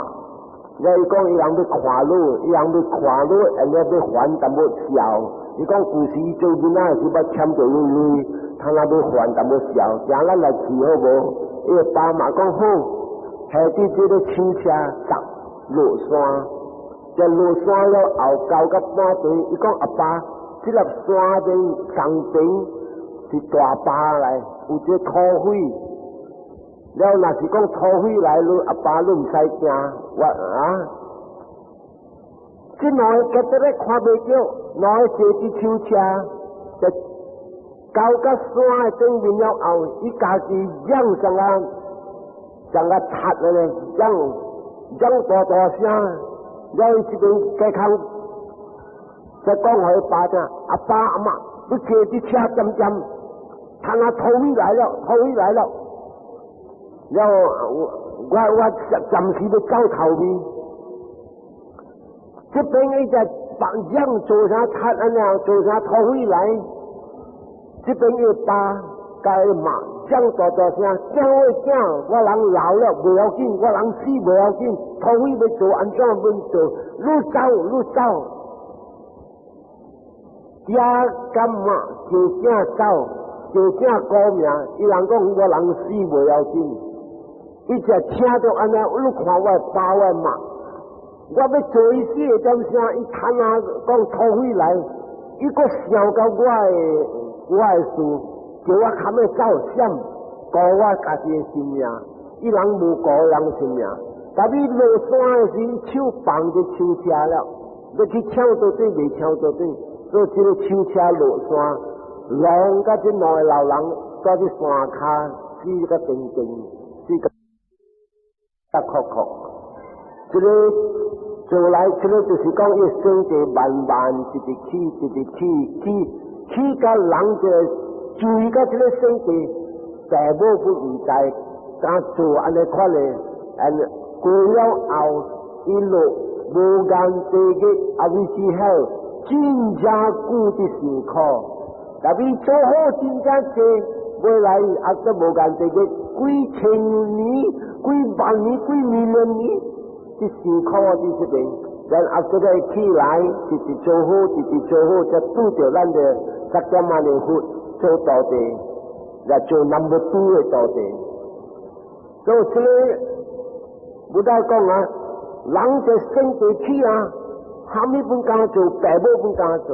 แล้วอีกองอีหลังไปขวาลู่อันนี้ไปขวานตำบดเสียวอีกองกูสีเจ้าดีน่าสิบัดช้ำตัวลุยทางเราไปขวานตำบดเสียวอย่างนั้นแหละขี่เขาบอกป้ามากองโฮแค่ที่จะได้ชิงชาจับโลซวาจะโลซวาแล้วเอาเก่ากับมาตัวอีกองอัปป้าที่หลับซวาเป็นสังเป็นที่ตัวปลาอะไรอูจะคอหุยแล้วนาสิก้องทอหุยหลายลูกปลาลุ่มใส่เงาว่าที่น้อยแกจะได้ความเบี้ยวน้อยเสียที่ชิวชาจะเกาก็สวายจึงวิญญาณเอาอีกาจียั่งสังกัดถัดเลยยั่งต่อเสียยังที่เป็นแก่เขาจะก้องหอยปลาจ้ะปลาอามาลูกเสียที่ชาจำทางทอหุยหลายแล้วแล้วว่าจำสีไปเจ้าเท่านี้จะเป็นไงจะปังยั่งโจชาทัดอันนี้โจชาทอหุยไหลจะเป็นไงปลากายหมายั่งต่อเสียเจ้าว่าหลังเหลาแล้วเบื่อกินว่าหลังซีเบื่อกินทอหุยไปโจอันจ้องเป็นโจรู้เจ้ายากรรมะเจ้าเจ้ากอม呀อีหลังก็ว่าหลังซีเบื่อกิน一只车到安那，路看我包我嘛，我要做一些就像一看啊，讲拖回来，一个想到我的事，叫我看要走闪，搞我家己的性命，伊人无搞人性命，但你落山的时手绑就手车了，要去抢到底未抢到底，所以这个手车落山，狼甲这两个老人在这山骹死个定，死个。ตะคอกจะได้做来这个就是讲一生的慢一直起个人的注意个这个生的แต่บ่不ใจการ做อันนี้ข้อเลยอันกู要เอาอีโลโบกันเตกอวิชีเฮลจินจากูที่สิ่งข้อแต่วิโชโหจินจาเจเวลาอัตโบกันเตกกุยเชงนี้幾萬年幾million年啲思考啲決定，然後佢哋起來直直做好，就拄到咱嘅10萬年活做到地，來做 number 2嘅到地。所以冇得講啊，人就升地起啊，下面本敢做，大部本敢做。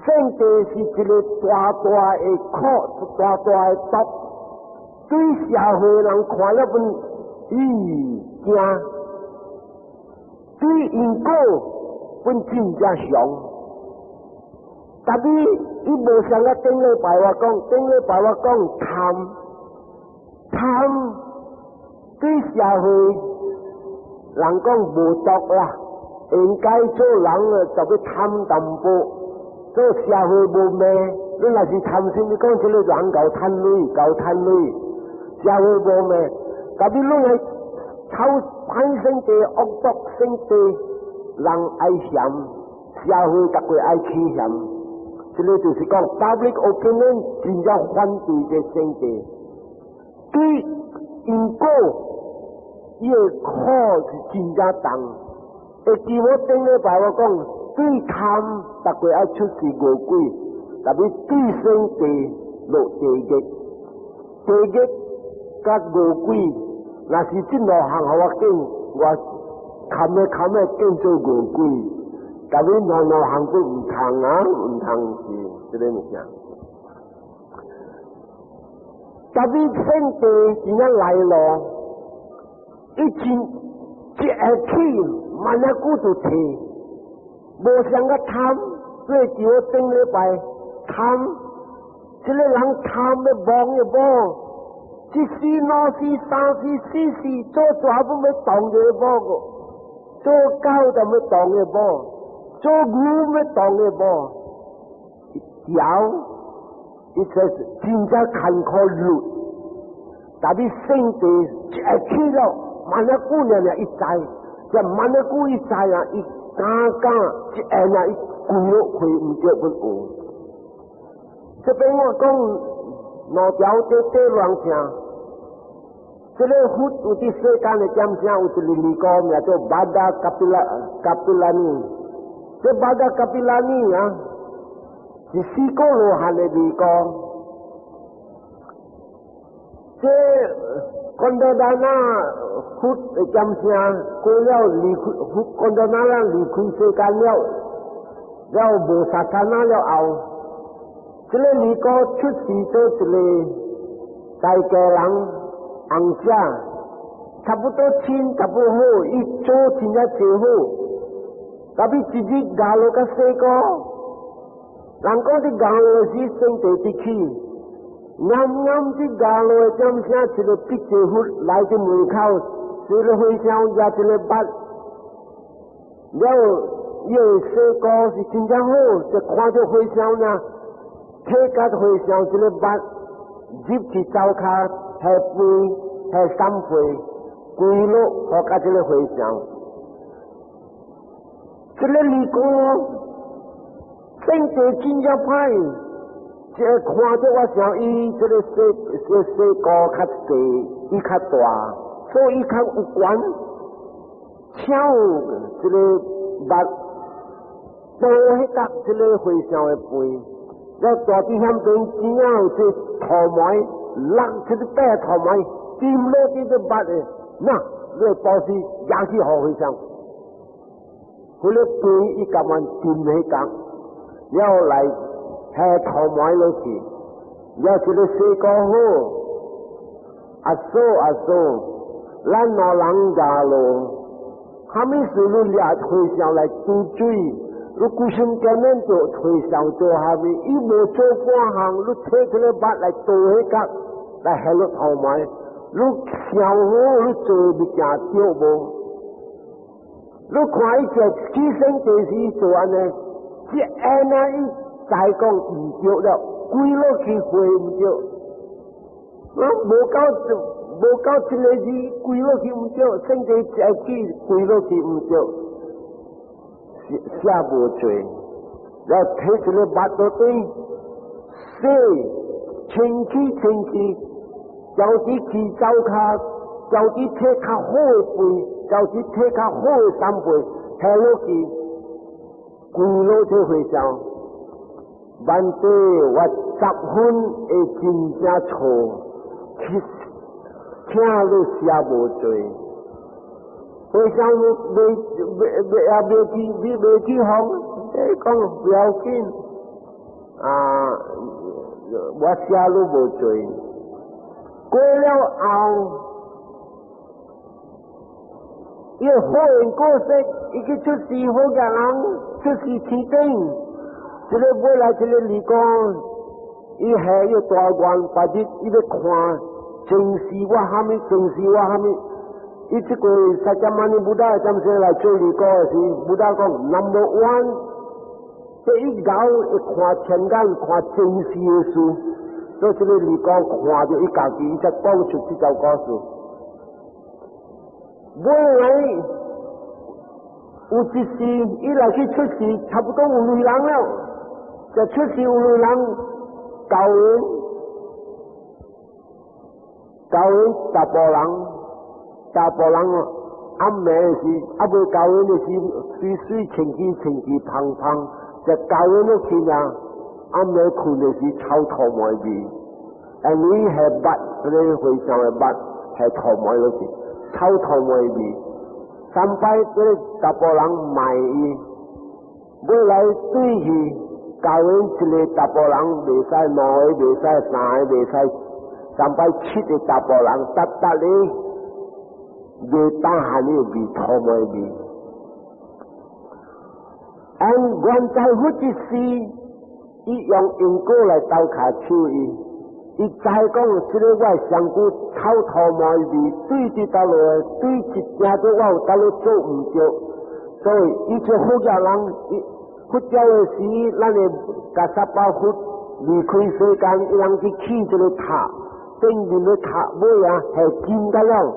升地是一個大大嘅苦，大大嘅毒，對社會人看了本驚，對因果本真正上。但係伊無像個頂禮拜我講貪對社會人講無毒啦，應該做人啊就要貪淡薄。做社會無命，你若是貪心，你講出嚟人夠貪累，社會無命。但係你係偷歹生地、惡毒生地，人愛嫌，社會特別愛欺嫌。這個就是講 public opinion 真正反對嘅生地，對因果伊個苦是真正重。會記我頂禮拜我講。對貪特別愛出事餓鬼，特別對生地落地獄甲餓鬼，若是真路行互我見，我冚嘅見做餓鬼，特別路行都唔通啊，唔通是，這個物件。特別生地點樣來咯？一下起，慢下骨就起。無像個貪，所以叫我頂禮拜貪，這個人貪的忙的忙，一時兩時三時四時做全部要當嘅忙個，做狗就要當嘅忙，做牛要當嘅忙，條，伊就真正坎坷路，但係聖地一起了，慢下姑娘一知，就慢下姑一知啊，剛一下啊，伊規落去唔着本學。這邊我講兩條地亂聲，這個佛有啲世間嘅點聲，有一個尼哥名叫巴達卡皮拉尼。這巴達卡皮拉尼啊，是四個羅漢嘅尼哥。這昆德達那佛嘅點聲，過了離開佛昆德達那離開世間了無殺剎那了後，這個尼哥出世做一個大家人紅寫，差不多親差不多好，伊做真正最好，特別一日牙路較細個，人講啲牙路是聖地的起。啱啲牙路嘅點聲，一個必者佛來到門口，一個會上也一個八，了伊個細個是真正好，就看到會上呢，睇甲會上一個八，入去走卡係背係三歲，規路學甲一個會上，一個尼哥聖地真正歹。這看到我想伊這個細個較細，伊較大，所以伊較有關。像這個目多迄角這個會上的背，要大啲響邊真有這頭毛，落這個大頭毛，掂落啲個目的，那這保持也是好會上。佢咧背伊夾萬掂迄角，要來。係頭毛落去，要是個細個好，阿嫂，咱老人家咯，下面是你倆推上來嘟水，你古心根本就推上做下面，伊無做半行，你摕出來把來倒迄角，來下落頭毛，你想好你做物件對無？你看伊只起身就是做安尼，只按那伊。再講唔對了，規落去會唔對，無夠一個字，規落去唔對，聖地一句規落去唔對，寫無罪，然後睇一個巴肚對，洗清氣，叫啲去走卡，叫啲車卡好背，叫啲車卡好三倍，係落去攰咯就會上。วันเตวัดจับหุ่นจินจาโชคิดแค่รู้เสียบ่ใจ会上ที่ห้องก็不要緊ว่าเสียรู้บ่ใจ過了後一好人過世一個出事好嘅人出事天定這個未來這個離講伊係要大官把啲伊要看正視我蝦米正視我蝦米伊這個薩迦牟尼菩薩怎時來做離講時菩薩講 number one 這一搞要看天眼看正視的事所以這個離講看到伊家己伊才講出這條故事未來有一時伊來去出事差不多有類人了就出事有類人教人大波人暗暝時阿未教人的時水清氣胖就教人的去啊暗暝困的時臭頭毛味and we have 筆嗰啲會上嘅筆係頭毛嗰時臭頭毛味三擺嗰啲大波人賣伊未來對佢教人一個大波人袂使兩個袂使三個袂使三擺七個大波人搭你袂打下你味頭毛味 and 原在嗰一時伊用因果來鬥卡手伊知講這個我上古臭頭毛味對住到落對一件都我有到落做唔着所以伊就好嘅人佛教的時咱的加薩巴佛離開世間伊人去起這個塔頂面的塔尾係金㗎了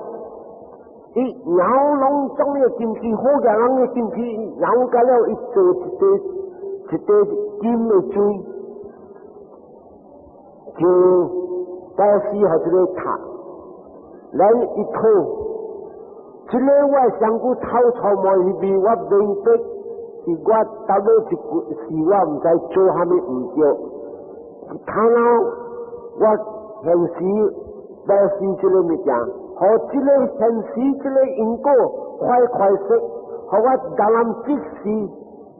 伊搖攏中的金器好嘅人的金器搖㗎了伊做一個金的水就保持喺這個塔咱一套這個我上古臭毛那邊我明白是我到尾一句是我唔知做蝦米唔對睇到我現時保持這個物件和這個現時這個因果快識和我大人即時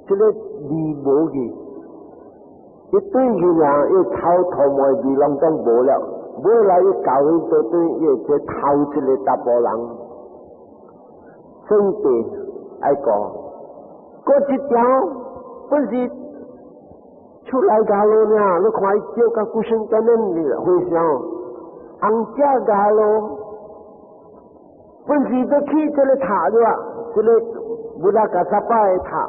這個離無嘅一對佢呀要臭頭毛味攏都無了未來要教佢做對要這臭這個大波人聖地愛講嗰一條本是出來教路呢你看伊叫個古生根呢會想紅家教路本是要起這個塔的這個布拉加薩巴的塔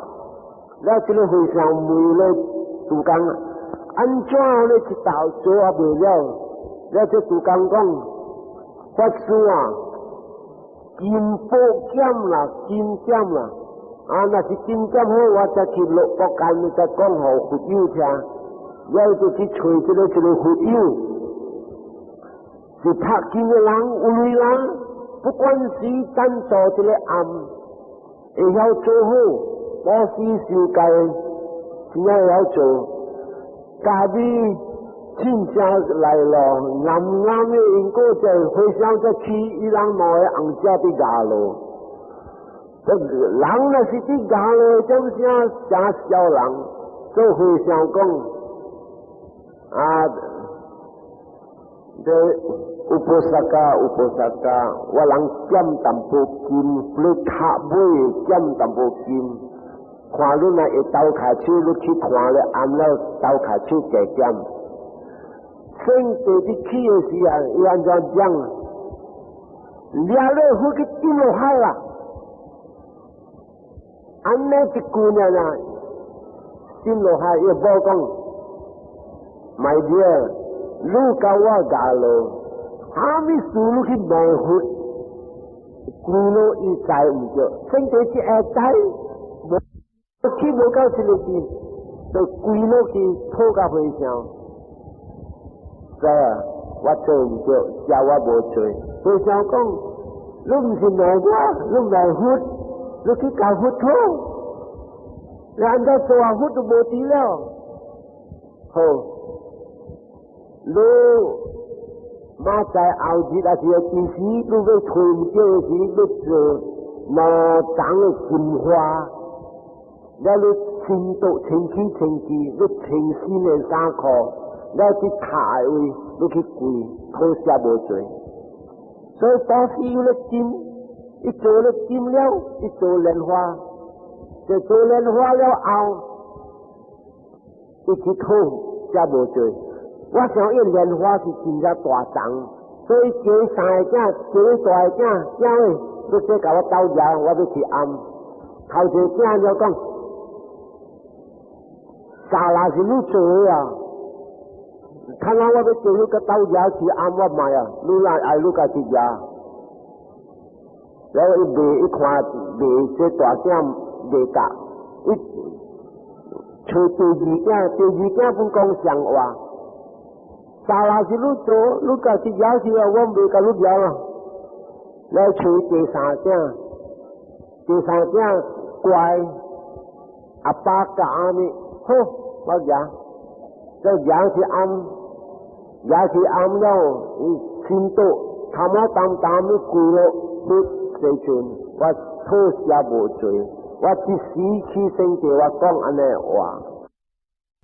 那這個會想每個主講安怎呢一道做也不了那這主講講法師金寶劍啦那是金劍好我才去落國間你才講好佛友聽我就去找這個佛友是拍金的人有類人不管是咱做這個暗會曉做好我是受戒真係曉做家己真正來了啱的因果就回想着去伊人攞的紅家的牙路人若是啲假路，怎聲真小人，做會想講這有菩薩家，我人減淡薄金，你塔尾減淡薄金，看你那會鬥卡手，你去看了暗了鬥卡手加減。聖地啲起的時啊，伊安怎講？掠了會去跌落海啦。安尼一句呢，跌落海也無講，my dear，你教我教路，蝦米事你去賣血，句路伊知唔着，聖地只會知，無去無到這個地，就句路去討個回響。知啊，我做唔着，叫我无做。佢想讲，你唔是来我，你来活，你去搞活通，人家做活都无地了。好，你马在后日那是有阵时，你要吹唔着时，你做脑长的进化，然后你穿到穿起，你穿新的衫裤，然后去踏的位，你去跪，好些无做。所以当时有了金，一做了金了，一做莲花，就做莲花了后，一去讨才无做。我想因莲花是真正大长，所以生三个囝，生大个囝，囝喂，你先甲我斗摇，我要去暗。头一个囝就讲，啥啦是你做的啊？看到我要叫你个斗摇去暗，我唔系啊，你来爱你家去摇。然后一看这大囝未夹，找第二囝不讲上话。啥啦是你做，你家己摇去啊，我未甲你摇啊。来找第三囝乖，阿爸教阿咪，好，我摇，再摇去暗了，心到他妈淡的跪了，你生存，我错些无做，我一时起身地我讲安尼话。